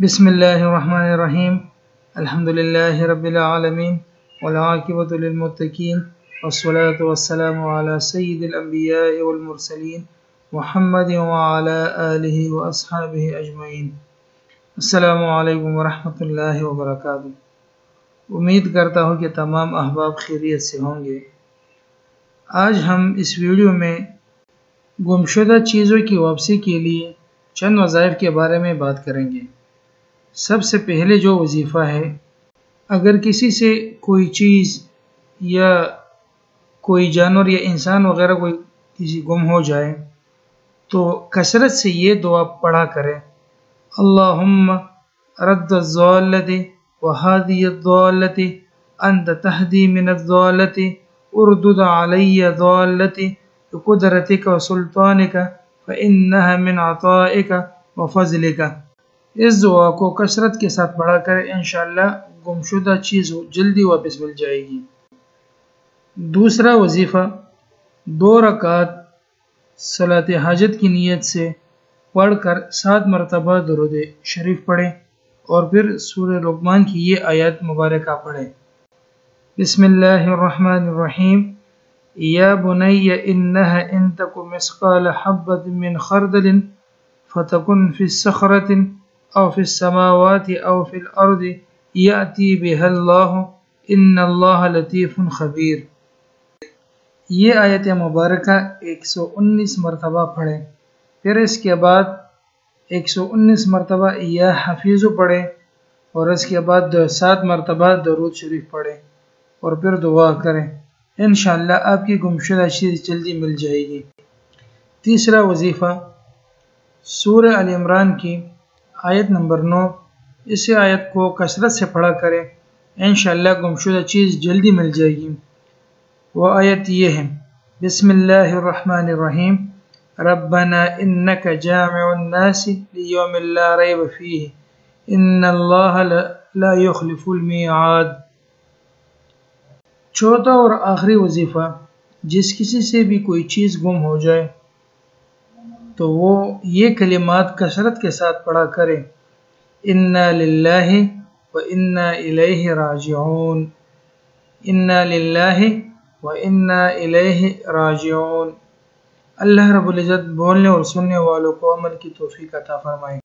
بسم الله الرحمن الرحيم الحمد لله رب العالمين والعاقبة للمتقين والصلاة والسلام على سيد الأنبياء والمرسلين محمد وعلى آله وأصحابه أجمعين. السلام علیکم ورحمۃ اللہ وبرکاتہ. امید کرتا ہوں کہ تمام احباب خیریت سے ہوں گے. آج ہم اس ویڈیو میں گمشدہ چیزوں کی واپسی کے لیے چند وظائف کے بارے میں بات کریں گے. سب سے پہلے جو وظیفہ ہے، اگر کسی سے کوئی چیز یا کوئی جانور یا انسان وغیرہ کوئی کسی گم ہو جائے تو کثرت سے یہ دعا پڑھا کرے: اللہم رد الضالۃ وہادی الضالۃ انت تہدی من الضالۃ اردد علی ضالۃ بقدرتک وسلطانک فانہا من عطائک وفضلک. اس دعا کو کثرت کے ساتھ پڑھا کر انشاءاللہ گمشدہ چیز جلدی واپس مل جائے گی. دوسرا وظیفہ، 2 رکعات صلاۃ حاجت کی نیت سے پڑھ کر 7 مرتبہ درود شریف پڑھیں اور پھر سورہ لقمان کی یہ آیات مبارکہ پڑھیں: بسم اللہ الرحمن الرحیم یا بنی انہا ان تک مثقال حبۃ من خردل فتکن فی الصخرۃ او فی السماوات او فی الارض یأتی بها اللہ ان اللہ لطیف خبیر. یہ آیت مبارکہ 119 مرتبہ پڑھیں، پھر اس کے بعد 119 مرتبہ یا حفیظ پڑھیں اور اس کے بعد 7 مرتبہ درود شریف پڑھیں اور پھر دعا کریں. انشاءاللہ آپ کی گمشدہ چیز جلدی مل جائے گی. تیسرا وظیفہ، سورہ ال عمران کی آیت نمبر 9، اس آیت کو کثرت سے پڑھا کریں، انشاءاللہ گمشدہ چیز جلدی مل جائے گی. وہ آیت یہ ہے: بسم اللہ الرحمن الرحیم ربنا انک جامع الناس لیوم لا ریب فیہ ان اللہ لا یخلف المیعاد. چوتھا اور آخری وظیفہ، جس کسی سے بھی کوئی چیز گم ہو جائے تو وہ یہ کلمات کثرت کے ساتھ پڑھا کرے: انا للہ و انا الیہ راجعون، انا للہ و انا الیہ راجعون. اللہ رب العزت بولنے اور سننے والوں کو عمل کی توفیق عطا فرمائے.